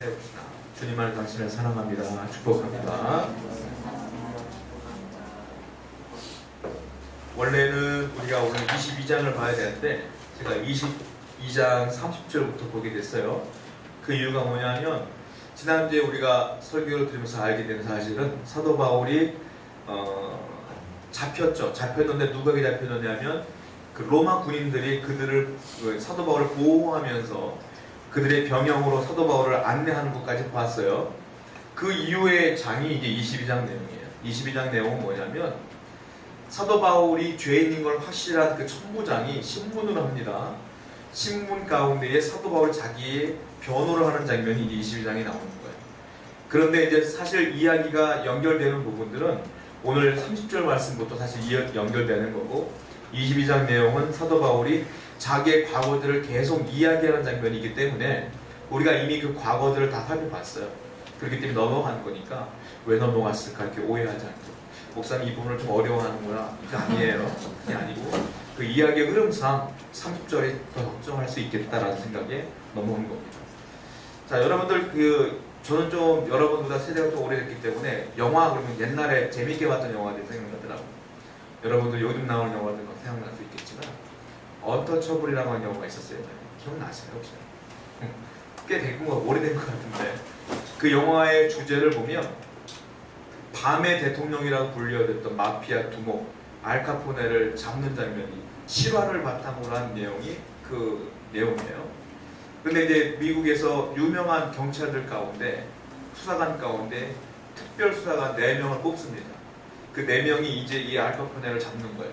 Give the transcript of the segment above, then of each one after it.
해봅시다. 주님 안에 당신을 사랑합니다. 축복합니다. 원래는 우리가 오늘 22장을 봐야 되는데 제가 22장 30절부터 보게 됐어요. 그 이유가 뭐냐면 지난주에 우리가 설교를 들으면서 알게 된 사실은 사도 바울이 잡혔죠. 잡혔는데 누구에게 잡혔느냐면 그 로마 군인들이 그들을 사도 바울을 보호하면서 그들의 병영으로 사도 바울을 안내하는 것까지 봤어요. 그 이후의 장이 이제 22장 내용이에요. 22장 내용은 뭐냐면 사도 바울이 죄인인 걸 확실한 그 천부장이 신문을 합니다. 신문 가운데에 사도 바울이 자기의 변호를 하는 장면이 이제 22장에 나오는 거예요. 그런데 이제 사실 이야기가 연결되는 부분들은 오늘 30절 말씀부터 사실 연결되는 거고 22장 내용은 사도 바울이 자기의 과거들을 계속 이야기하는 장면이기 때문에 우리가 이미 그 과거들을 다 살펴봤어요. 그렇기 때문에 넘어간 거니까 왜 넘어갔을까 이렇게 오해하지 않고 목사님 이 부분을 좀 어려워하는구나 이게 아니에요. 그게 아니고 그 이야기의 흐름상 30절에 더 적정할 수 있겠다라는 생각에 넘어온 겁니다. 자, 여러분들 저는 좀 여러분보다 세대가 좀 오래됐기 때문에 영화 그러면 옛날에 재밌게 봤던 영화들이 생각나더라고요. 여러분들 요즘 나오는 영화들 생각날 수 있겠지만 언터처블이라고 하는 영화가 있었어요. 기억나세요? 혹시? 꽤 된 거, 오래된 것 같은데 그 영화의 주제를 보면 밤의 대통령이라고 불려졌던 마피아 두목 알카포네를 잡는 장면이 실화를 바탕으로 한 내용이 그 내용이에요. 근데 이제 미국에서 유명한 경찰들 가운데 수사관 가운데 특별 수사관 4명을 뽑습니다. 그 4명이 이제 이 알카포네를 잡는 거예요.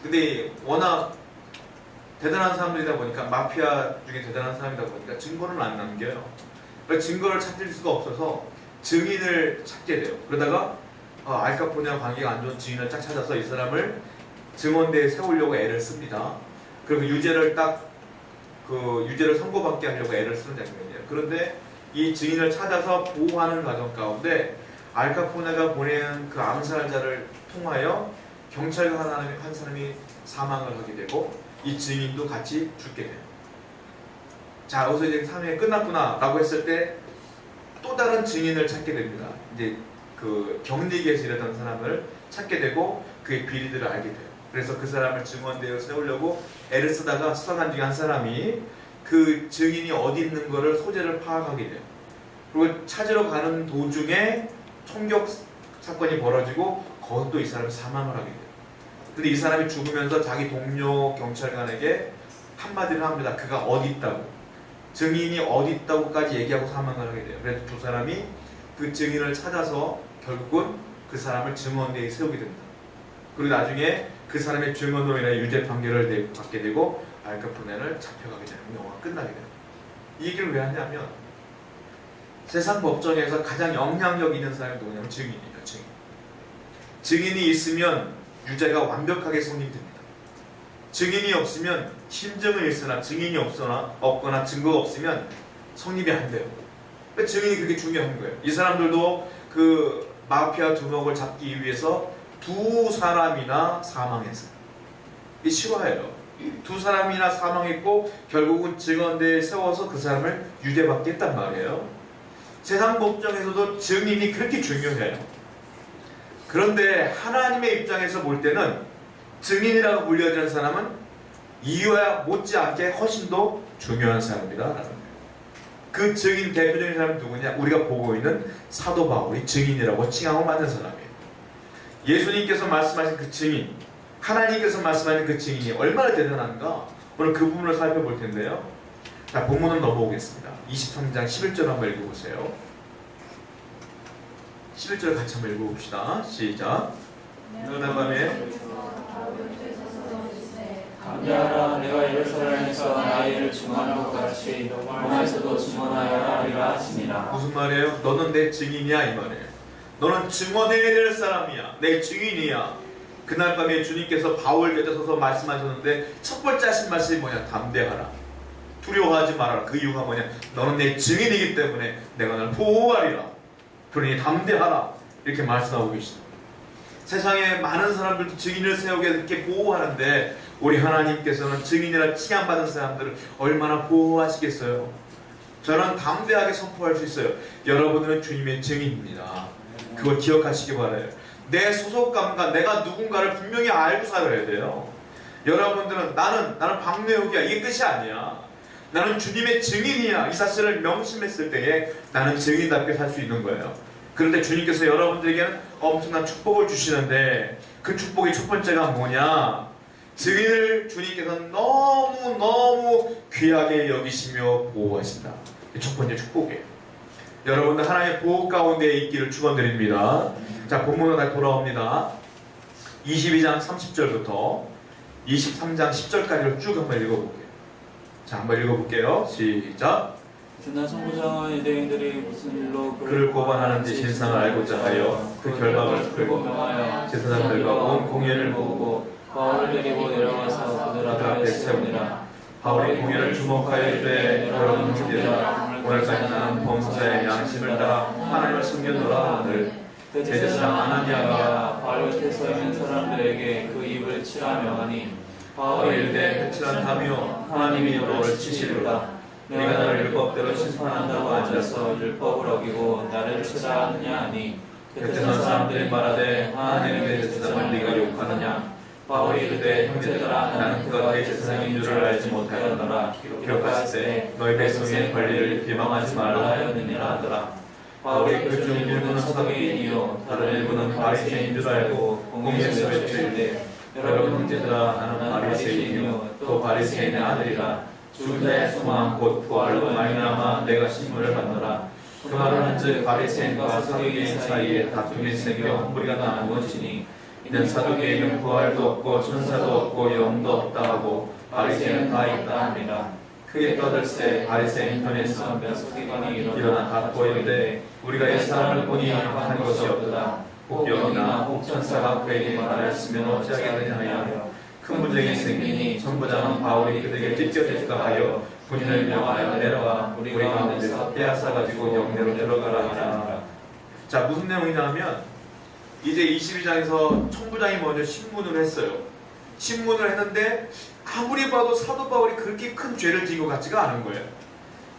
근데 워낙 대단한 사람들이다 보니까 마피아 중에 대단한 사람이다 보니까 증거를 안 남겨요. 그러니까 증거를 찾을 수가 없어서 증인을 찾게 돼요. 그러다가 알카포네와 관계가 안 좋은 증인을 딱 찾아서 이 사람을 증언대에 세우려고 애를 씁니다. 그리고 유죄를 선고받게 하려고 애를 쓰는 장면이에요. 그런데 이 증인을 찾아서 보호하는 과정 가운데 알카포네가 보낸 그 암살자를 통하여 경찰관 한 사람이 사망을 하게 되고 이 증인도 같이 죽게 돼요. 자, 여기서 이제 3회가 끝났구나 라고 했을 때 또 다른 증인을 찾게 됩니다. 이제 그 격리계에서 일하던 사람을 찾게 되고 그의 비리들을 알게 돼요. 그래서 그 사람을 증언대에 세우려고 애를 쓰다가 수사관 중에 한 사람이 그 증인이 어디 있는 거를 소재를 파악하게 돼요. 그리고 찾으러 가는 도중에 총격 사건이 벌어지고 거기서 또 이 사람이 사망을 하게 돼요. 근데 이 사람이 죽으면서 자기 동료 경찰관에게 한마디를 합니다. 그가 어디 있다고. 증인이 어디 있다고까지 얘기하고 사망을 하게 돼요. 그래서 두 사람이 그 증인을 찾아서 결국은 그 사람을 증언대에 세우게 됩니다. 그리고 나중에 그 사람의 증언으로 인해 유죄 판결을 받게 되고 알카포네를 잡혀가게 되는 영화가 끝나게 돼요. 이 얘기를 왜 하냐면 세상 법정에서 가장 영향력 있는 사람이 누구냐면 증인이에요. 증인이 있으면 유죄가 완벽하게 성립됩니다. 증인이 없으면 심증은 있으나 증인이 없거나 증거가 없으면 성립이 안 돼요. 그러니까 증인이 그렇게 중요한 거예요. 이 사람들도 그 마피아 두목을 잡기 위해서 두 사람이나 사망했어요. 이게 실화예요. 두 사람이나 사망했고 결국은 증언대에 세워서 그 사람을 유죄받게 했단 말이에요. 세상 법정에서도 증인이 그렇게 중요해요. 그런데 하나님의 입장에서 볼 때는 증인이라고 불려지는 사람은 이와 못지않게 훨씬 더 중요한 사람이다. 그 증인 대표적인 사람이 누구냐? 우리가 보고 있는 사도 바울이 증인이라고 칭함을 받는 사람이에요. 예수님께서 말씀하신 그 증인, 하나님께서 말씀하신 그 증인이 얼마나 대단한가? 오늘 그 부분을 살펴볼 텐데요. 자, 본문을 넘어오겠습니다. 23장 11절 한번 읽어보세요. 11절 같이 한번 읽어봅시다. 시작. 너는 밤에 감리하라. 내가 예루살렘에서 나의 증언한 것 같이 로마에서도 증언하여라 하리라 하시니라. 무슨 말이에요? 너는 내 증인이야 이 말이에요. 너는 증언해야 될 사람이야. 내 증인이야. 그날 밤에 주님께서 바울 곁에 서서 말씀하셨는데 첫 번째 하신 말씀이 뭐냐? 담대하라. 두려워하지 말아라. 그 이유가 뭐냐? 너는 내 증인이기 때문에 내가 널 보호하리라. 그러니 담대하라. 이렇게 말씀하고 계십니다. 세상에 많은 사람들도 증인을 세우게 이렇게 보호하는데 우리 하나님께서는 증인이라 칭함받은 사람들을 얼마나 보호하시겠어요? 저는 담대하게 선포할 수 있어요. 여러분들은 주님의 증인입니다. 그걸 기억하시기 바라요. 내 소속감과 내가 누군가를 분명히 알고 살아야 돼요. 여러분들은 나는 박래욱이야, 이게 끝이 아니야. 나는 주님의 증인이야, 이 사실을 명심했을 때에 나는 증인답게 살 수 있는 거예요. 그런데 주님께서 여러분들에게는 엄청난 축복을 주시는데 그 축복의 첫 번째가 뭐냐? 증인을 주님께서는 너무 귀하게 여기시며 보호하신다. 첫 번째 축복이에요. 여러분들 하나님의 보호 가운데 있기를 축원드립니다. 자, 본문으로 다시 돌아옵니다. 22장 30절부터 23장 10절까지를 쭉 한번 읽어볼게요. 자, 한번 읽어볼게요. 시작. 그러나 총부장은 유대인들이 무슨 일로 그를 고발하는지 진상을 알고자 하여 그 결박을 풀고 명하여 제사장들과 온 공회를 모으고 바울을 데리고 내려와서 그들 앞에 세우니라. 바울이 공회를 주목하여 이르되 여러분 형제들아, 오늘까지 나는 범사의 양심을 따라 하나님을 섬겼노라 하늘 대제사장 아나니아가 바울 곁에 서 있는 사람들에게 그 입을 치라며 하니 바울이 이르되 배칠한 다미오 하나님이 너를 치시리로다. 네가 나를 율법대로 심판한다고 앉아서 율법을 어기고 나를 치라 하느냐 하니 곁에 선 사람들이 말하되 하나님의 대제사장을 네가 욕하느냐. 바울이 이르되 형제들아, 나는 그가 대제사장인 줄을 알지 못하였노라. 기록하실 때 너희 백성의 권리를 비방하지 말라 하였느니라 하더라. 바울이 그 중 일부는 사도인이요 다른 일부는 바리새인인 줄 알고 공회에서 외치되 여러분 형제들아, 나는 바리새인이요 또 바리새인의 아들이라. 죽은 자의 소망 곧 부활로 말미암아 내가 신문을 받노라. 그 말을 한즉 바리새인과 사두개인 사이에 다툼이 생겨 혼부리가 나는 것이니 이는 사두개인은 부활도 없고 천사도 없고 영도 없다 하고 바리새인은 다 있다 합니다. 크게 떠들세 바리새인 편에서 몇 서기관이 일어나 닫고 이르되 우리가 이 사람을 보니 한 것이 없도다. 혹 영이나 혹 천사가 그에게 말하였으면 어찌하겠느냐 하여 큰 분쟁이 생기니 천부장은 바울이 그들에게 찢겨질까 하여 군인을 명하여 내려와 우리 가운데서 빼앗아 가지고 영내로 들어가라 하니라. 자, 무슨 내용이냐 하면 이제 22장에서 천부장이 먼저 신문을 했어요. 신문을 했는데 아무리 봐도 사도 바울이 그렇게 큰 죄를 지은 것 같지가 않은 거예요.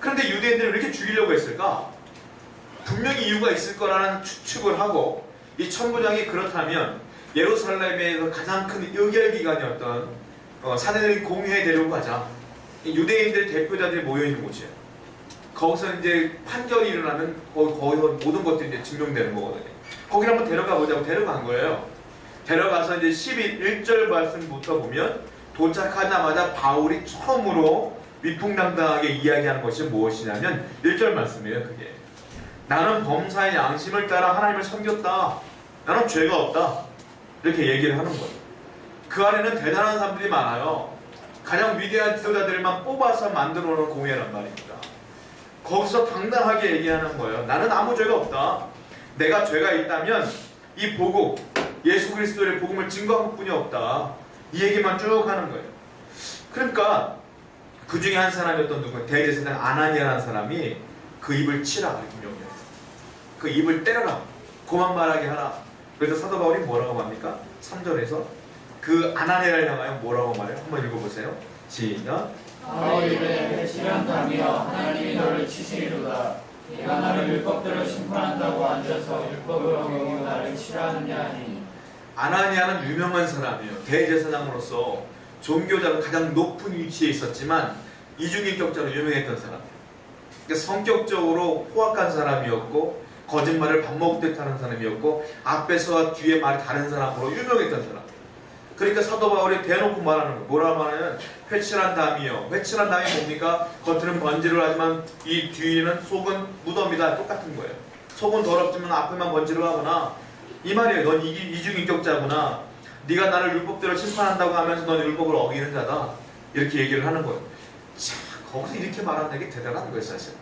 그런데 유대인들을 왜 이렇게 죽이려고 했을까? 분명히 이유가 있을 거라는 추측을 하고, 이 천부장이 그렇다면 예루살렘에서 가장 큰 의결기관이었던 사내들이 공회에 데리고 가자. 유대인들 대표자들이 모여있는 곳이에요. 거기서 이제 판결이 일어나면 거기서 모든 것들이 이제 증명되는 거거든요. 거기를 한번 데려가 보자고 데려간 거예요. 데려가서 이제 11절 말씀부터 보면 도착하자마자 바울이 처음으로 위풍당당하게 이야기하는 것이 무엇이냐면 1절 말씀이에요. 그게 나는 범사의 양심을 따라 하나님을 섬겼다. 나는 죄가 없다. 이렇게 얘기를 하는 거예요. 그 안에는 대단한 사람들이 많아요. 가장 위대한 지도자들만 뽑아서 만들어 놓은 공회란 말입니다. 거기서 당당하게 얘기하는 거예요. 나는 아무 죄가 없다. 내가 죄가 있다면 이 복음, 예수 그리스도의 복음을 증거한 것뿐이 없다. 이 얘기만 쭉 하는 거예요. 그러니까 그 중에 한 사람이었던 누구, 대제사장 아나니아라는 사람이 그 입을 치라 이렇게 명령해요. 그 입을 때려라. 그만 말하게 하라. 그래서 사도 바울이 뭐라고 합니까? 3절에서 그 아나니아를 향하여 뭐라고 말해요? 한번 읽어보세요. 시작. 바울이 이르되 배칠한 다미여 하나님이 너를 치시리로다. 네가 나를 율법대로 심판한다고 앉아서 율법을 어기고 나를 치라 하느냐 하니. 아나니아는 유명한 사람이에요. 대제사장으로서 종교자로 가장 높은 위치에 있었지만 이중인격자로 유명했던 사람이에요. 그러니까 성격적으로 포악한 사람이었고 거짓말을 밥 먹듯 하는 사람이었고 앞에서와 뒤에 말이 다른 사람으로 유명했던 사람. 그러니까 사도 바울이 대놓고 말하는 거예요. 뭐라고 말하면 회칠한 담이요. 회칠한 담이 뭡니까? 겉은 번지를 하지만 이 뒤에는 속은 무덤이다. 똑같은 거예요. 속은 더럽지만 앞에만 번지를 하구나. 이 말이에요. 넌 이중인격자구나. 네가 나를 율법대로 심판한다고 하면서 넌 율법을 어기는 자다. 이렇게 얘기를 하는 거예요. 자, 거기서 이렇게 말하는 게 대단한 거예요, 사실.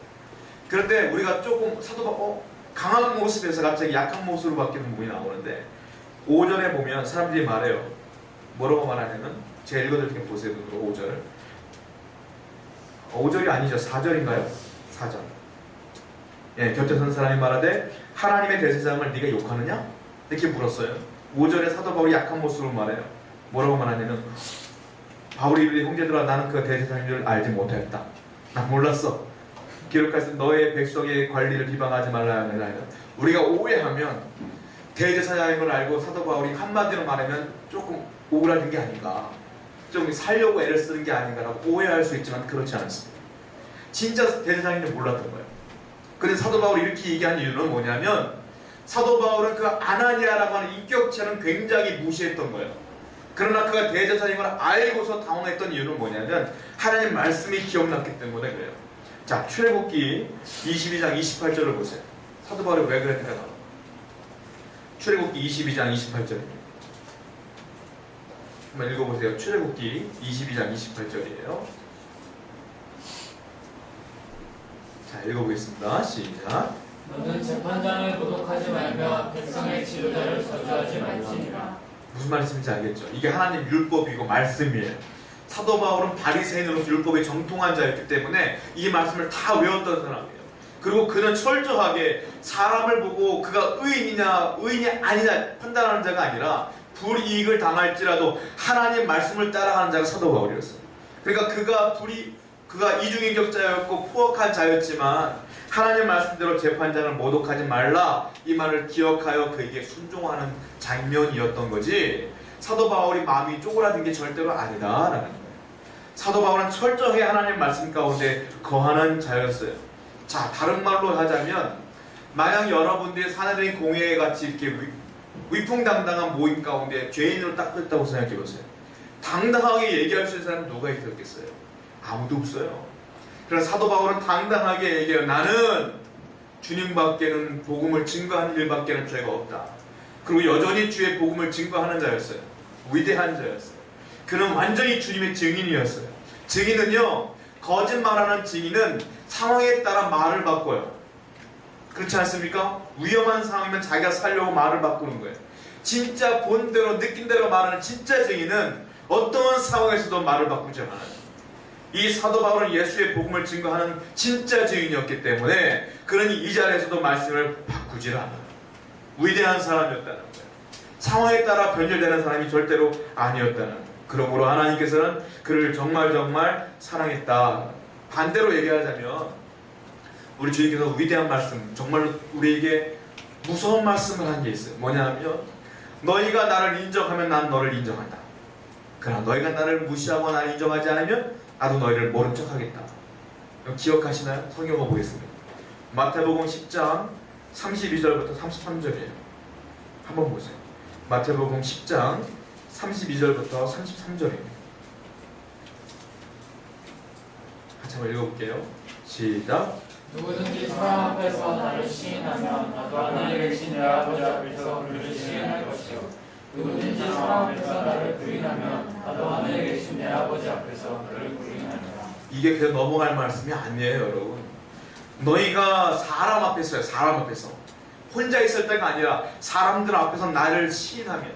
그런데 우리가 조금 사도 바울 강한 모습에서 갑자기 약한 모습으로 바뀌는 부분이 나오는데 5절에 보면 사람들이 말해요. 뭐라고 말하냐면 제가 읽어드릴 테니까 보세요. 5절을 5절이 아니죠. 4절인가요? 4절. 예, 곁에 선 사람이 말하되 하나님의 대제사장을 네가 욕하느냐? 이렇게 물었어요. 5절에 사도 바울이 약한 모습으로 말해요. 뭐라고 말하냐면 바울이 이르되 형제들아 나는 그 대제사장인 줄 알지 못하였다. 난 몰랐어. 기록하신 너의 백성의 관리를 비방하지 말라 하느라. 우리가 오해하면 대제사장인 걸 알고 사도 바울이 한마디로 말하면 조금 오그라든 게 아닌가, 좀 살려고 애를 쓰는 게 아닌가라고 오해할 수 있지만 그렇지 않습니다. 진짜 대제사장인지 몰랐던 거예요. 근데 사도 바울이 이렇게 얘기한 이유는 뭐냐면, 사도 바울은 그 아나니아라고 하는 인격체는 굉장히 무시했던 거예요. 그러나 그가 대제사장인 걸 알고서 당황했던 이유는 뭐냐면, 하나님 말씀이 기억났기 때문에 그래요. 자, 출애굽기 22장 28절을 보세요. 사도 바울이 왜 그랬는가 나와. 출애굽기 22장 28절입니다. 한번 읽어보세요. 출애굽기 22장 28절이에요. 자, 읽어보겠습니다. 시작. 너는 재판장을 모독하지 말며 백성의 지도자를 저주하지 말지니라. 무슨 말씀인지 알겠죠? 이게 하나님 율법이고 말씀이에요. 사도 바울은 바리새인으로서 율법에 정통한 자였기 때문에 이 말씀을 다 외웠던 사람이에요. 그리고 그는 철저하게 사람을 보고 그가 의인이냐 의인이 아니냐 판단하는 자가 아니라 불이익을 당할지라도 하나님 말씀을 따라가는 자가 사도 바울이었어요. 그러니까 그가 이중인격자였고 포악한 자였지만 하나님 말씀대로 재판장을 모독하지 말라, 이 말을 기억하여 그에게 순종하는 장면이었던 거지, 사도 바울이 마음이 쪼그라든 게 절대로 아니다라는 거예요. 사도 바울은 철저하게 하나님 말씀 가운데 거하는 자였어요. 자, 다른 말로 하자면, 만약 여러분들이 사내들인 공회에 같이 이렇게 위풍당당한 모임 가운데 죄인으로 딱 뺐다고 생각해보세요. 당당하게 얘기할 수 있는 사람은 누가 있었겠어요? 아무도 없어요. 그래서 사도 바울은 당당하게 얘기해요. 나는 주님밖에는 복음을 증거하는 일밖에는 죄가 없다. 그리고 여전히 주의 복음을 증거하는 자였어요. 위대한 자였어요. 그는 완전히 주님의 증인이었어요. 증인은요, 거짓말하는 증인은 상황에 따라 말을 바꿔요. 그렇지 않습니까? 위험한 상황이면 자기가 살려고 말을 바꾸는 거예요. 진짜 본대로 느낀 대로 말하는 진짜 증인은 어떠한 상황에서도 말을 바꾸지 않아요. 이 사도 바울은 예수의 복음을 증거하는 진짜 증인이었기 때문에 그는 이 자리에서도 말씀을 바꾸지 않아요. 위대한 사람이었다는 거예요. 상황에 따라 변질되는 사람이 절대로 아니었다는 거예요. 그러므로 하나님께서는 그를 정말 사랑했다. 반대로 얘기하자면 우리 주님께서 위대한 말씀, 정말 우리에게 무서운 말씀을 한 게 있어요. 뭐냐면, 너희가 나를 인정하면 난 너를 인정한다. 그러나 너희가 나를 무시하고 나를 인정하지 않으면 나도 너희를 모른 척 하겠다. 기억하시나요? 성경을 보겠습니다. 마태복음 10장 32절부터 33절이에요. 한번 보세요. 마태복음 10장 32절부터 33절입니다. 같이 한번 읽어볼게요. 시작. 누구든지 사람 앞에서 나를 시인하면 나도 하늘에 계신 내 아버지 앞에서 그를 시인할 것이요, 누구든지 사람 앞에서 나를 부인하면 나도 하늘에 계신 내 아버지 앞에서 그를 부인하리라. 이게 그냥 넘어갈 말씀이 아니에요, 여러분. 너희가 사람 앞에서요, 사람 앞에서 혼자 있을 때가 아니라 사람들 앞에서 나를 시인하면,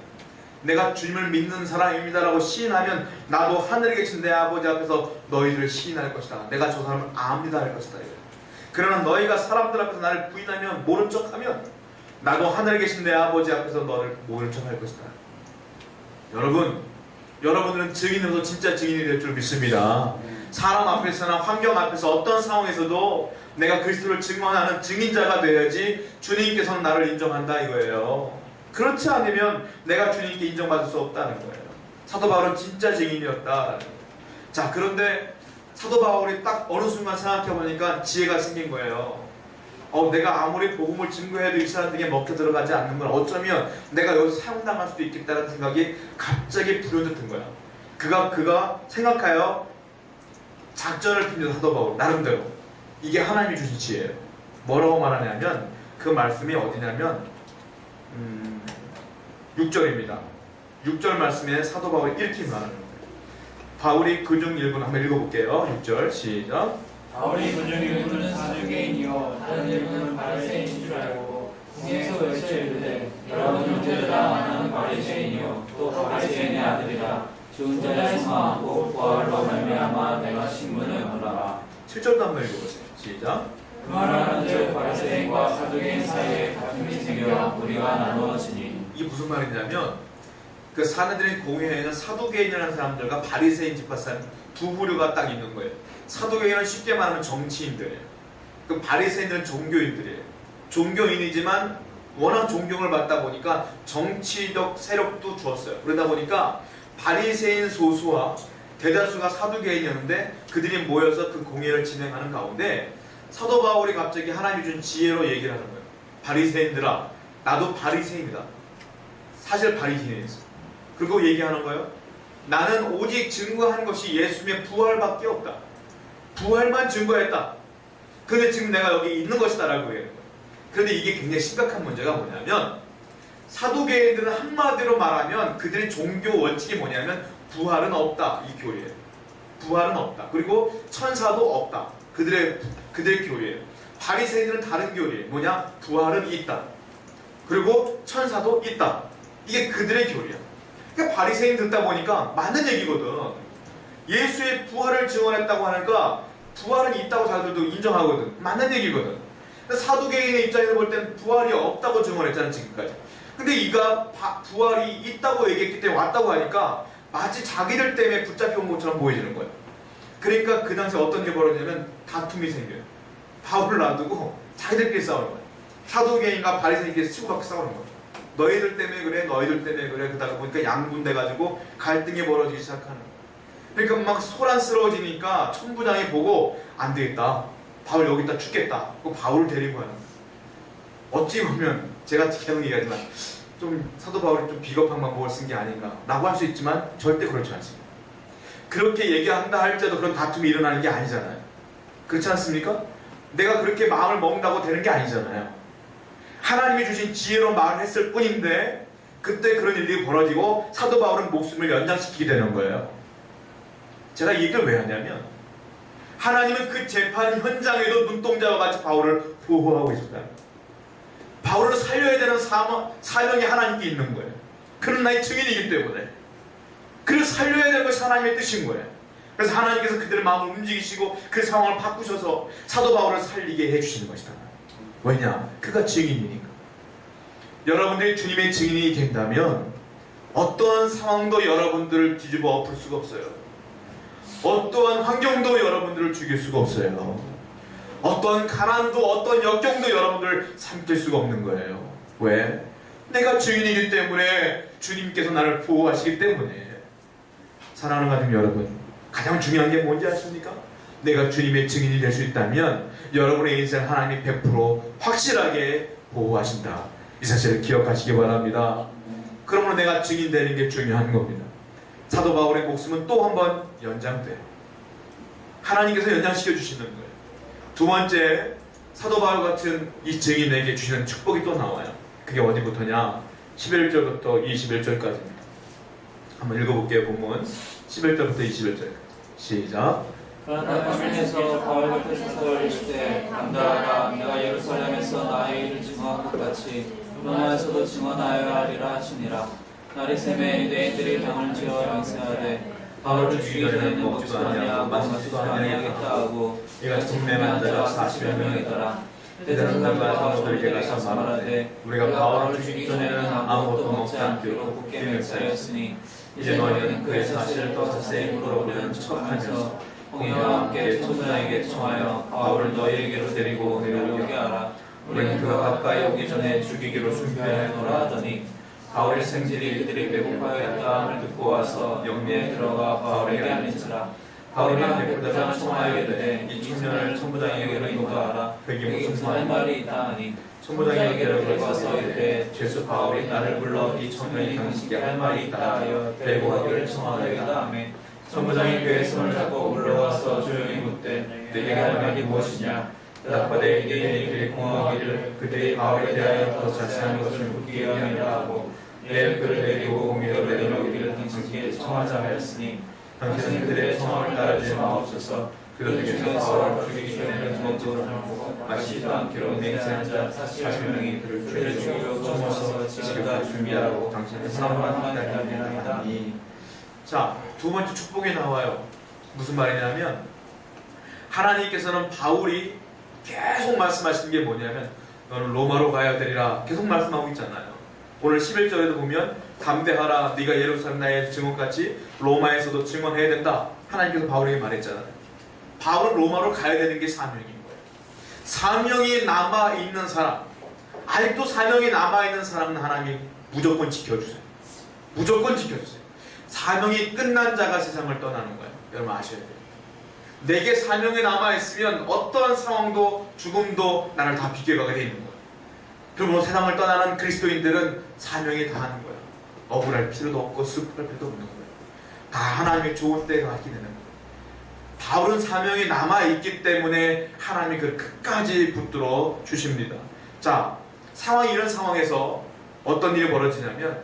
내가 주님을 믿는 사람입니다라고 시인하면 나도 하늘에 계신 내 아버지 앞에서 너희들을 시인할 것이다. 내가 저 사람을 압니다 할 것이다. 그러나 너희가 사람들 앞에서 나를 부인하면, 모른 척하면 나도 하늘에 계신 내 아버지 앞에서 너를 모른 척 할 것이다. 여러분들은 증인으로서 진짜 증인이 될 줄 믿습니다. 사람 앞에서나 환경 앞에서 어떤 상황에서도 내가 그리스도를 증언하는 증인자가 되어야지 주님께서는 나를 인정한다 이거예요. 그렇지 않으면 내가 주님께 인정받을 수 없다는 거예요. 사도 바울은 진짜 증인이었다. 자, 그런데 사도 바울이 딱 어느 순간 생각해보니까 지혜가 생긴 거예요. 내가 아무리 복음을 증거해도 이 사람들에게 먹혀 들어가지 않는 건 어쩌면 내가 여기서 사용당할 수도 있겠다는 생각이 갑자기 불현듯 든 거야. 그가 생각하여 작전을 핍니다. 사도 바울 나름대로. 이게 하나님이 주신 지혜예요. 뭐라고 말하냐면, 그 말씀이 어디냐면 6절입니다. 6절 말씀에 사도 바울이 이렇게 말하는 거예요. 바울이 그중 일부는 한번 읽어볼게요. 6절 시작. 바울이 그중 일부는 사두개인이요 다른 일부는 바리새인인 줄 알고 궁에서 외쳐 이르되, 여러분 형제들아, 나는 바리새인이요 또 바리새인의 아들이라. 죽은 자의 성하고 부활로 말미암아 내가 신문을 받아라. 7절도 한번 읽어보세요. 시작. 그 말을 한즉 바리새인과 사두개인 사이에 다툼이 생겨 우리가 나누어지니. 이게 무슨 말이냐면, 그 사내들의 공회에는 사두개인이라는 사람들과 바리새인 집합 사람 두 부류가 딱 있는 거예요. 사두개인은 쉽게 말하면 정치인들이에요. 그 바리새인들은 종교인들이에요. 종교인이지만 워낙 존경을 받다 보니까 정치적 세력도 주었어요. 그러다 보니까 바리새인 소수와 대다수가 사두개인이었는데 그들이 모여서 그 공회를 진행하는 가운데 사도 바울이 갑자기 하나님이 준 지혜로 얘기를 하는 거예요. 바리새인들아, 나도 바리새인이다. 사실 바리새인이었어. 그리고 얘기하는 거예요. 나는 오직 증거한 것이 예수님의 부활밖에 없다. 부활만 증거했다. 근데 지금 내가 여기 있는 것이다 라고 얘기하는 거예요. 그런데 이게 굉장히 심각한 문제가 뭐냐면 사두개인들은 한마디로 말하면 그들의 종교 원칙이 뭐냐면 부활은 없다. 이 교리예요. 부활은 없다. 그리고 천사도 없다. 그들의 교리예요. 바리새인들은 다른 교리예요. 뭐냐? 부활은 있다. 그리고 천사도 있다. 이게 그들의 교리야. 그러니까 바리새인 듣다 보니까 맞는 얘기거든. 예수의 부활을 증언했다고 하니까 부활은 있다고 자기들도 인정하거든. 맞는 얘기거든. 사두개인의 입장에서 볼 때는 부활이 없다고 증언했잖아 지금까지. 근데 이가 부활이 있다고 얘기했기 때문에 왔다고 하니까 마치 자기들 때문에 붙잡혀온 것처럼 보여지는 거예요. 그러니까 그 당시에 어떤 게 벌어지냐면 다툼이 생겨요. 바울을 놔두고 자기들끼리 싸우는 거예요. 사두개인과 바리새인끼리 치고받고 싸우는 거예요. 너희들 때문에 그래, 너희들 때문에 그래. 그러다가 보니까 양분돼가지고 갈등이 벌어지기 시작하는 거예요. 그러니까 막 소란스러워지니까 천부장이 보고 안 되겠다. 바울 여기다 죽겠다. 그 바울을 데리고 하는 거예요. 어찌 보면 제가 계속 얘기하지만 좀 사도 바울이 좀 비겁한 방법을 쓴 게 아닌가 라고 할 수 있지만 절대 그렇지 않습니다. 그렇게 얘기한다 할지라도 그런 다툼이 일어나는 게 아니잖아요. 그렇지 않습니까? 내가 그렇게 마음을 먹는다고 되는 게 아니잖아요. 하나님이 주신 지혜로 말을 했을 뿐인데 그때 그런 일이 벌어지고 사도 바울은 목숨을 연장시키게 되는 거예요. 제가 이 얘기를 왜 하냐면 하나님은 그 재판 현장에도 눈동자와 같이 바울을 보호하고 있었다. 바울을 살려야 되는 사명이 하나님께 있는 거예요. 그는 나의 증인이기 때문에. 그를 살려야 되는 것이 하나님의 뜻인 거예요. 그래서 하나님께서 그들의 마음을 움직이시고 그 상황을 바꾸셔서 사도 바울을 살리게 해주시는 것이다. 왜냐? 그가 증인이니까. 여러분들이 주님의 증인이 된다면 어떠한 상황도 여러분들을 뒤집어 엎을 수가 없어요. 어떠한 환경도 여러분들을 죽일 수가 없어요. 어떤 가난도 어떤 역경도 여러분들을 삼킬 수가 없는 거예요. 왜? 내가 주인이기 때문에 주님께서 나를 보호하시기 때문에. 사랑하는 가족 여러분, 가장 중요한 게 뭔지 아십니까? 내가 주님의 증인이 될 수 있다면 여러분의 인생 하나님이 100% 확실하게 보호하신다. 이 사실을 기억하시기 바랍니다. 그러므로 내가 증인 되는 게 중요한 겁니다. 사도 바울의 목숨은 또 한 번 연장돼요. 하나님께서 연장시켜 주시는 거예요. 두 번째, 사도 바울 같은 이 증인에게 주시는 축복이 또 나와요. 그게 어디부터냐? 11절부터 21절까지입니다. 한번 읽어볼게요. 본문 11절부터 21절까지 시작. 그러나 주님께서 바울을 끄셔서 이르시되 감사하라. 내가 예루살렘에서 나의 일을 증언한 것 같이 로마에서도 증언하여야 하리라 하시니라. 날이 새매 유대인들이 당을 지어 맹세하되 바울을 죽이기 전에는 먹지도 아니하고 마시지도 아니하겠다 하고 이가 중매만 자라 40여 명이더라. 때때는 남과 사모들에게 가서 말하되 우리가 바울을 죽이기 전에는 아무것도 먹지 않기로 굳게 맹세하였으니 이제 너희는 그의 사실을 더 자세히 물어보려는 척하면서 홍해와 함께 총장에게 청하여 바울을 너희에게로 데리고 내려오게 하라. 우리는 그가 가까이 오기 전에 죽이기로 준비하였노라 하더니 바울의 생질이 그들이 배고파했다 함을 듣고 와서 영내에 들어가 바울에게 앉으라. 바울이 백부장을 청하여 이르되 이 청년을 천부장에게로 인도하라. 그에게 무슨 말이 있다 하니 천부장에게로 데려가서 이르되 죄수 바울이 나를 불러 이 청년이 당신께 할 말이 있다 하여 데리고 가기를 청하였다 하며 천부장이 그의 손을 잡고 불러와서 조용히 묻되 내게 할 말이 무엇이냐. 대답하되 유대인이 그를 공허하기를 그들이 바울에 대하여 더 자세한 것을 묻기 위함이라 하고 내일 그를 데리고 공회로 내려오기를 당신께 청하자 하였으니 당신은 그들의 청함을 따르지 마옵소서. 그들에게서 바울을 죽이기 전에는 먹지도 않고 마시지도 않기로 맹세한 자 40명이 그를 죽이려 쫓아서 지금 다 준비하라고 당신의 사랑만 기다리나이다. 자, 두 번째 축복이 나와요. 무슨 말이냐면 하나님께서는 바울이 계속 말씀하시는 게 뭐냐면 너는 로마로 가야 되리라 계속 말씀하고 있잖아요. 오늘 11절에도 보면 담대하라. 네가 예루살렘 나의 증언같이 로마에서도 증언해야 된다. 하나님께서 바울에게 말했잖아요. 바울은 로마로 가야 되는 게 사명인 거예요. 사명이 남아있는 사람, 아직도 사명이 남아있는 사람은 하나님이 무조건 지켜주세요. 무조건 지켜주세요. 사명이 끝난 자가 세상을 떠나는 거예요. 여러분 아셔야 돼요. 내게 사명이 남아있으면 어떠한 상황도 죽음도 나를 다 비껴가게 돼 있는 거예요. 그러므로 세상을 떠나는 그리스도인들은 사명이 다 하는 거예요. 억울할 필요도 없고 슬퍼할 필요도 없는 거예요. 다 하나님의 좋은 때가 있게 되는 거예요. 바울은 사명이 남아있기 때문에 하나님이 그를 끝까지 붙들어 주십니다. 자, 이런 상황에서 어떤 일이 벌어지냐면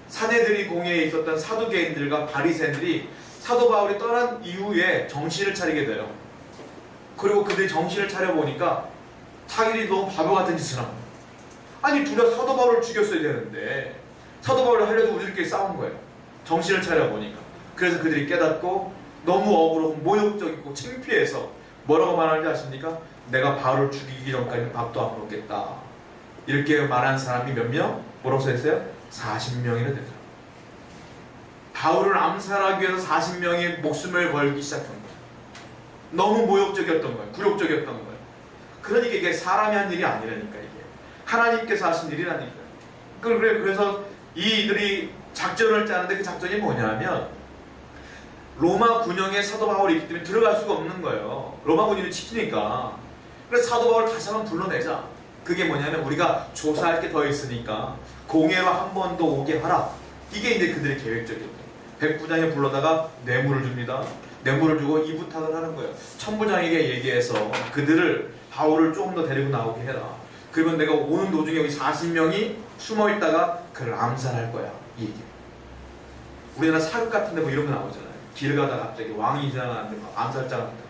사내들이 공회에 있었던 사두개인들과 바리새인들이 사도 바울이 떠난 이후에 정신을 차리게 돼요. 그리고 그들이 정신을 차려보니까 자기들이 너무 바보 같은 짓을 합니다. 아니 둘 다 사도 바울을 죽였어야 되는데 사도 바울을 하려고 우리들끼리 싸운 거예요. 정신을 차려보니까. 그래서 그들이 깨닫고 너무 억울하고 모욕적이고 창피해서 뭐라고 말하는지 아십니까? 내가 바울을 죽이기 전까지는 밥도 안 먹겠다. 이렇게 말한 사람이 몇 명? 뭐라고 써있어요? 40명이나 되더라. 바울을 암살하기 위해서 40명이 목숨을 걸기 시작한 거예요. 너무 모욕적이었던 거예요. 굴욕적이었던 거예요. 그러니까 이게 사람이 한 일이 아니라니까 이게. 하나님께서 하신 일이라니까요. 그래서 이들이 작전을 짜는데 그 작전이 뭐냐면 로마 군영에 사도 바울이 있기 때문에 들어갈 수가 없는 거예요. 로마 군인을 지키니까. 그래서 사도 바울을 다시 한번 불러내자. 그게 뭐냐면 우리가 조사할 게 더 있으니까 공회로 한 번 더 오게 하라. 이게 이제 그들의 계획적이었죠. 백부장이 불러다가 뇌물을 줍니다. 뇌물을 주고 이 부탁을 하는 거예요. 천부장에게 얘기해서 그들을 바울을 조금 더 데리고 나오게 해라. 그러면 내가 오는 도중에 여기 40명이 숨어있다가 그를 암살할 거야. 이 얘기. 우리나라 사극 같은데 뭐 이런 거 나오잖아요. 길 가다 갑자기 왕이 지나가는데 암살자가 나타나.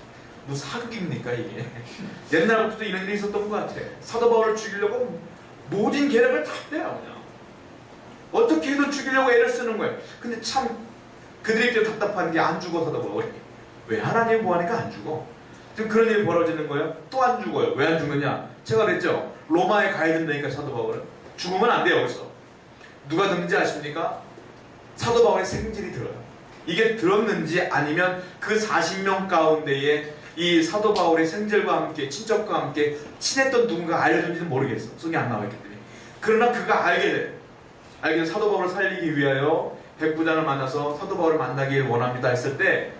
무슨 사극입니까 이게. 옛날부터 이런 일이 있었던 것 같아. 사도 바울을 죽이려고 모든 계략을 다 해요. 그냥 어떻게든 죽이려고 애를 쓰는 거예요. 근데 참 그들이 좀 답답한 게 안 죽어 사도 바울이. 왜 하나님 보하니까 안 죽어. 지금 그런 일이 벌어지는 거예요. 또 안 죽어요. 왜 안 죽느냐. 제가 그랬죠. 로마에 가야 된다니까 사도 바울은. 죽으면 안 돼요 여기서. 누가 듣는지 아십니까? 사도 바울의 생질이 들어요. 이게 들었는지 아니면 그 40명 가운데에 이 사도 바울의 생질과 함께 친척과 함께 친했던 누군가 알려준지는 모르겠어. 성경이 안 나와있기 때문에. 그러나 그가 알게 돼. 알게 돼. 사도 바울을 살리기 위하여 백부장을 만나서 사도 바울을 만나길 원합니다 했을 때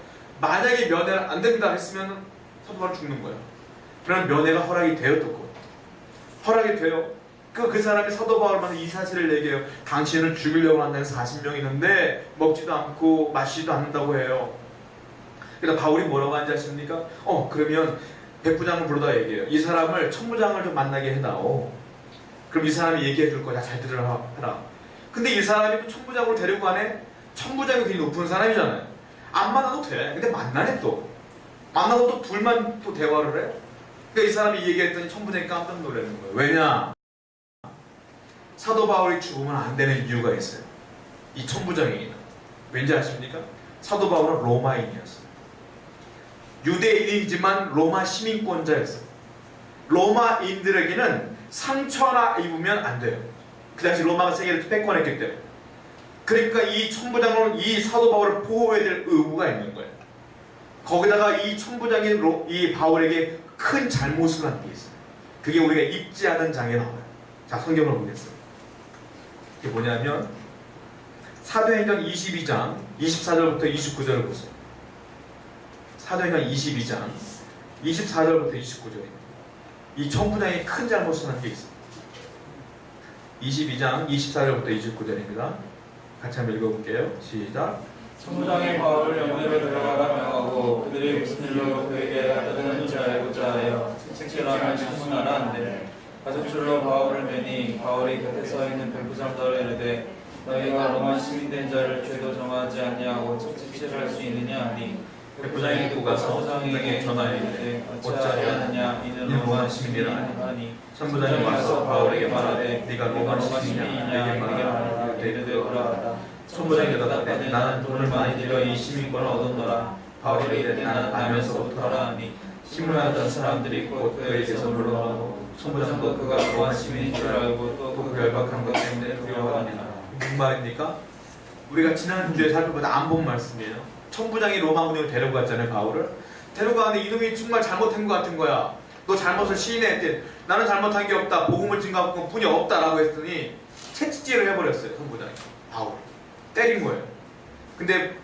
만약에 면회가 안 된다 했으면 사도 바울은 죽는 거예요. 그러면 면회가 허락이 되었던 거예요. 허락이 돼요. 그 사람이 사도 바울만 이 사실을 얘기해요. 당신을 죽이려고 한다는 40명이 있는데 먹지도 않고 마시지도 않는다고 해요. 그러니까 바울이 뭐라고 하는지 아십니까? 그러면 백부장을 불러다 얘기해요. 이 사람을 천부장을 좀 만나게 해다오. 그럼 이 사람이 얘기해 줄 거야. 잘 들으라 하라. 근데 이 사람이 또 천부장으로 데리고 가네? 천부장이 굉장히 높은 사람이잖아요. 안 만나도 돼. 근데 만나네 또. 만나도 또 둘만 또 대화를 해. 그러니까 이 사람이 얘기했더니 천부장이 깜짝 놀라는 거예요. 왜냐? 사도 바울이 죽으면 안 되는 이유가 있어요. 이 천부장에게는. 왠지 아십니까? 사도 바울은 로마인이었어요. 유대인이지만 로마 시민권자였어요. 로마인들에게는 상처 하나 입으면 안 돼요. 그 당시 로마가 세계를 패권했기 때문에. 그러니까 이 천부장은 이 사도 바울을 보호해야 될 의무가 있는 거예요. 거기다가 이 천부장이 이 바울에게 큰 잘못을 한 게 있어요. 그게 우리가 잊지 않은 장에 나와요. 자, 성경을 보겠습니다. 이게 뭐냐면 사도행전 22장 24절부터 29절을 보세요. 사도행전 22장 24절부터 29절입니다. 이 천부장이 큰 잘못을 한 게 있습니다. 22장 24절부터 29절입니다. 같이 한번 읽어볼게요. 시작. 천부장이 바울을 영내로 들어가라 명하고 그들이 무슨 일로 그에게 하려는지 알고자 하여 책질하면 청문하라는데 가죽줄로 바울을 매니 바울이 곁에 서 있는 백부장들을 이르되 너희가 로마 시민된 자를 죄도 정하지 아니하고 책질할 수 있느냐 하니 백부장이 또 가서 천부장에게 전하이르되 어찌하려 하느냐 이는 로마 시민이라 하니 천부장이 와서 바울에게 말하되 네가 로마 시민이냐 내게 말하라 이르되 그러하다. 천부장이 대답하되 나는 돈을 많이 들여 이 시민권을 얻었노라. 바울이 이르되 나는 알면서부터 하라 하니 신문하던 사람들이 곧 그에게서 물러가고 천부장도 그가 로마 시민인 줄 알고 또 그 결박한 것 때문에 두려워하니라. 무슨 말입니까? 우리가 지난주에 살펴보다 안 본 말씀이에요. 천부장이 로마 군인을 데리고 갔잖아요. 바울을 데리고 가는데 이놈이 정말 잘못한 것 같은 거야. 너 잘못을 시인해 했더니 나는 잘못한 게 없다. 복음을 증거한 것뿐이 없다라고 했더니 채찍질을 해버렸어요. 천부장이 바울 때린 거예요. 근데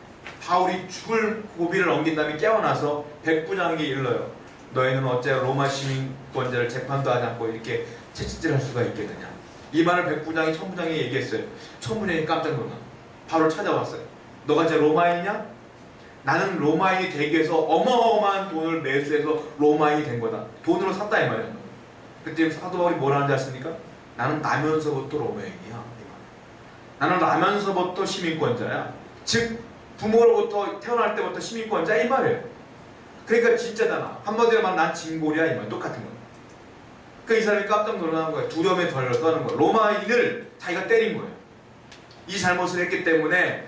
바울이 죽을 고비를 넘긴 다음에 깨어나서 백부장에게 일러요. 너희는 어째 로마 시민권자를 재판도 하지 않고 이렇게 채찍질할 수가 있겠느냐. 이 말을 백부장이 천부장에게 얘기했어요. 천부장이 깜짝 놀라. 바울을 찾아왔어요. 너가 이제 로마인이냐? 나는 로마인이 되기 위해서 어마어마한 돈을 매수해서 로마인이 된 거다. 돈으로 샀다 이 말이야. 그때 사도 바울이 뭐라는지 아십니까? 나는 나면서부터 로마인이야. 나는 나면서부터 시민권자야. 즉 부모로부터 태어날 때부터 시민권자 이 말이에요. 그러니까 진짜잖아. 한마디로 말하면 난 진골이야 이 말. 똑같은 거야. 그러니까 이 사람이 깜짝 놀라는 거야. 두려움에 덜 떠는 거야. 로마인을 자기가 때린 거예요. 이 잘못을 했기 때문에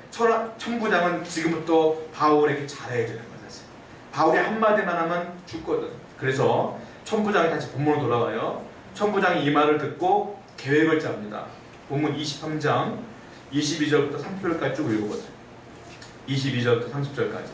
천부장은 지금부터 바울에게 잘해야 되는 거야. 사실 바울이 한마디만 하면 죽거든. 그래서 천부장이 다시 본문으로 돌아와요. 천부장이 이 말을 듣고 계획을 짭니다. 본문 23장 22절부터 30절까지 쭉 읽어보세요. 22절부터 30절까지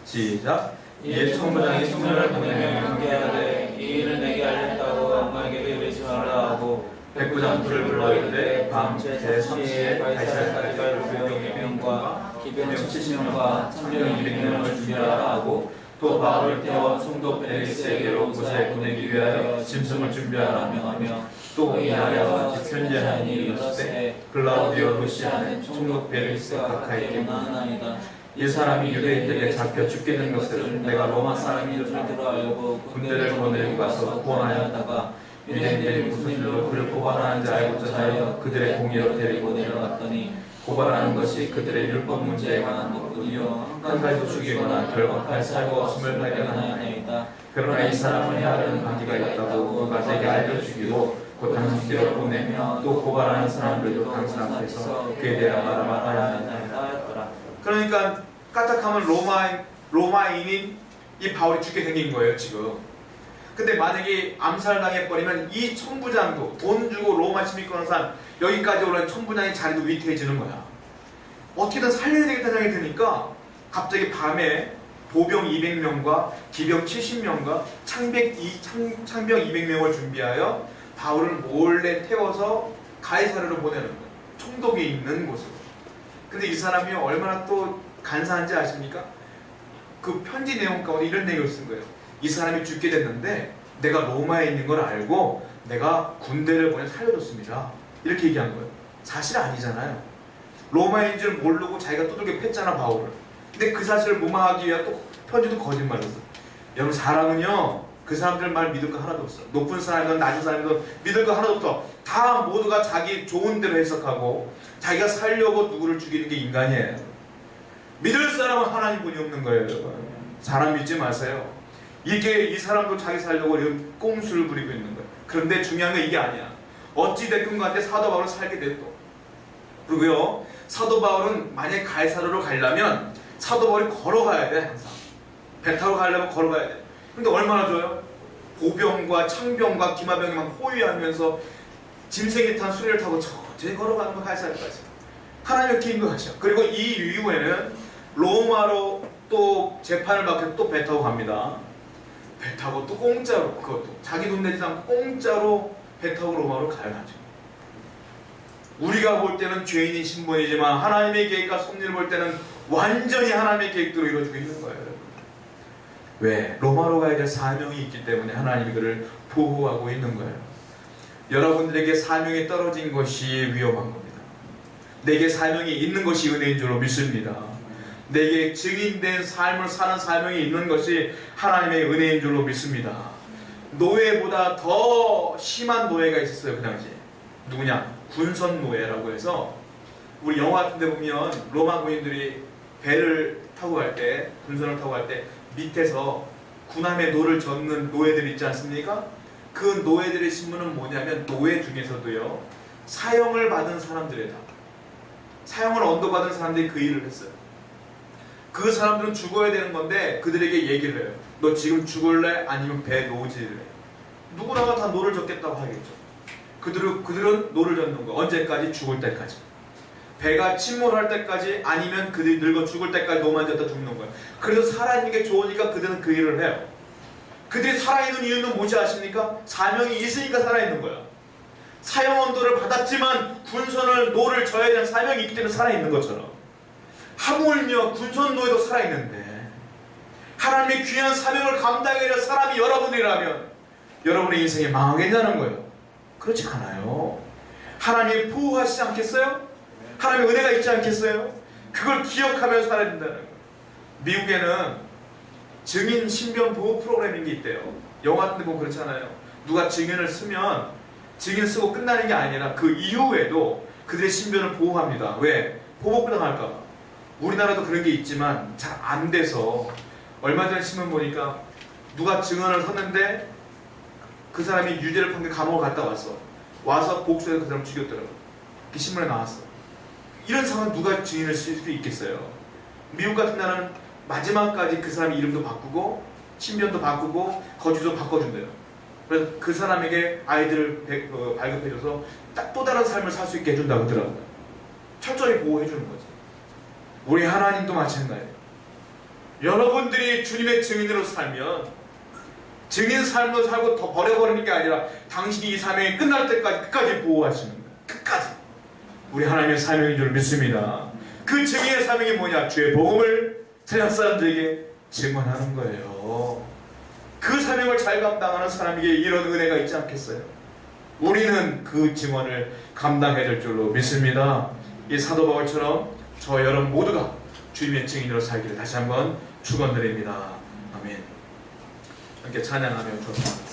시작. 이에 천부장이 청년을 보내며 경계하되 이 일을 내게 알렸다고 아무에게도 이르지 말라 하고 백부장 불을 불러 이르되 밤 제3시에 가이사랴까지 갈 부병 200명과 기병 70명과 참병 200명을 준비하라 하고 또 바울을 태워 총독 벨릭스에게로 곳에 보내기 위하여 짐승을 준비하라 명하며 또 이하야와 편지하니 이르되 글라우디오 루시아는 총독 벨릭스가 가까이 있나이다. 이 사람이 유대인들에게 잡혀 죽게 된 것을 내가 로마 사람인 줄 알고 군대를 보내고 가서 구원하였다가 유대인들이 무슨 일로 그를 고발하는지 알고자 하여 그들의 공의로 데리고 내려갔더니 고발하는 것이 그들의 율법 문제에 관한 것뿐이요 한 가지도 죽이거나 결박할 사유가 없음을 발견하나이다. 그러나 이 사람은 헤아리는 관계가 있다고 그가 내게 알려주기로 곧 당신들을 보내며 또 고발하는 사람들도 당신 앞에서 그에 대하여 말하야 한다. 그러니까 까딱하면 로마인인 이 바울이 죽게 생긴 거예요 지금. 근데 만약에 암살당해버리면 이 천부장도 돈 주고 로마 시민권을 산 여기까지 올라온 천부장의 자리도 위태해지는 거야. 어떻게든 살려야 되겠다는 생각이 드니까 갑자기 밤에 보병 200명과 기병 70명과 창병 200명을 준비하여 바울을 몰래 태워서 가이사랴로 보내는 거야. 총독이 있는 곳으로. 근데 이 사람이 얼마나 또 간사한지 아십니까? 그 편지 내용 가운데 이런 내용을 쓴 거예요. 이 사람이 죽게 됐는데 내가 로마에 있는 걸 알고 내가 군대를 보내 살려줬습니다. 이렇게 얘기한 거예요. 사실 아니잖아요. 로마인 줄 모르고 자기가 두들겨 팼잖아 바울을. 근데 그 사실을 무마하기 위해 또 편지도 거짓말을 했어. 여러분 사람은요 그 사람들 말 믿을 거 하나도 없어. 높은 사람이든 낮은 사람이든 믿을 거 하나도 없어. 다 모두가 자기 좋은 대로 해석하고 자기가 살려고 누구를 죽이는 게 인간이에요. 믿을 사람은 하나님뿐이 없는 거예요. 여러분. 사람 믿지 마세요. 이게 이 사람도 자기 살려고 이런 꼼수를 부리고 있는 거예요. 그런데 중요한 건 이게 아니야. 어찌됐든 간에 사도 바울은 살게 됐고, 그리고요 사도 바울은 만약에 가이사랴로 가려면 사도 바울이 걸어가야 돼. 항상 배 타고 가려면 걸어가야 돼. 근데 얼마나 좋아요? 보병과 창병과 기마병이 막 호위하면서 짐승이 탄 수레를 타고 저제 걸어가는 거 가이사랴까지. 하나님 이렇게 인도하셔. 그리고 이 이후에는 로마로 또 재판을 받고 또 배 타고 갑니다. 배 타고 또 공짜로, 그것도 자기 돈 내지 않고 공짜로 배 타고 로마로 가야하죠. 우리가 볼 때는 죄인인 신분이지만 하나님의 계획과 섭리를 볼 때는 완전히 하나님의 계획대로 이루어지고 있는 거예요. 왜? 로마로 가야 될 사명이 있기 때문에 하나님이 그를 보호하고 있는 거예요. 여러분들에게 사명이 떨어진 것이 위험한 겁니다. 내게 사명이 있는 것이 은혜인 줄로 믿습니다. 내게 증인된 삶을 사는 사명이 있는 것이 하나님의 은혜인 줄로 믿습니다. 노예보다 더 심한 노예가 있었어요. 그 당시에. 누구냐? 군선노예라고 해서 우리 영화 같은 데 보면 로마 군인들이 배를 타고 갈 때, 군선을 타고 갈 때 밑에서 군함에 노를 젓는 노예들이 있지 않습니까? 그 노예들의 신분은 뭐냐면 노예 중에서도요 사형을 받은 사람들이다. 사형을 언도받은 사람들이 그 일을 했어요. 그 사람들은 죽어야 되는 건데 그들에게 얘기를 해요. 너 지금 죽을래? 아니면 배 노질래? 누구나가 다 노를 젓겠다고 하겠죠. 그들은 노를 젓는 거. 언제까지? 죽을 때까지. 배가 침몰할 때까지, 아니면 그들이 늙어 죽을 때까지 노만 젓다 죽는 거예요. 그래서 살아있는 게 좋으니까 그들은 그 일을 해요. 그들이 살아있는 이유는 뭐지 아십니까? 사명이 있으니까 살아있는 거야. 사형 언도를 받았지만 군선을 노를 져야 되는 사명이 있기 때문에 살아있는 것처럼, 하물며 군선노에도 살아있는데 하나님의 귀한 사명을 감당해야 할 사람이 여러분이라면 여러분의 인생이 망하겠냐는 거예요. 그렇지 않아요. 하나님이 보호하시지 않겠어요? 하나님의 은혜가 있지 않겠어요? 그걸 기억하며 살아야 된다는 거예요. 미국에는 증인 신변 보호 프로그램인 게 있대요. 영화 같은 데 보면 그렇잖아요. 누가 증인을 쓰면 증인 쓰고 끝나는 게 아니라 그 이후에도 그들의 신변을 보호합니다. 왜? 보복부당할까 봐. 우리나라도 그런 게 있지만 잘 안 돼서, 얼마 전에 신문 보니까 누가 증언을 섰는데 그 사람이 유죄를 판게 감옥을 갔다 왔어. 와서 복수해서 그 사람 죽였더라고. 그 신문에 나왔어. 이런 상황 누가 증인을 쓸 수 있겠어요? 미국 같은 나라는 마지막까지 그 사람 이름도 바꾸고 신변도 바꾸고 거주도 바꿔준대요. 그래서 그 사람에게 아이들을 발급해줘서 딱 또 다른 삶을 살 수 있게 해준다고 하더라고요. 철저히 보호해주는 거죠. 우리 하나님도 마찬가지예요. 여러분들이 주님의 증인으로 살면 증인 삶으로 살고 더 버려버리는 게 아니라 당신이 이 사명이 끝날 때까지 끝까지 보호하시는 거예요. 끝까지. 우리 하나님의 사명인 줄 믿습니다. 그 증인의 사명이 뭐냐? 주의 복음을 세상 사람들에게 증언하는 거예요. 그 사명을 잘 감당하는 사람에게 이런 은혜가 있지 않겠어요? 우리는 그 증언을 감당해야 될 줄로 믿습니다. 이 사도 바울처럼 저 여러분 모두가 주님의 증인으로 살기를 다시 한번 축원드립니다. 아멘. 함께 찬양하며 기도합니다.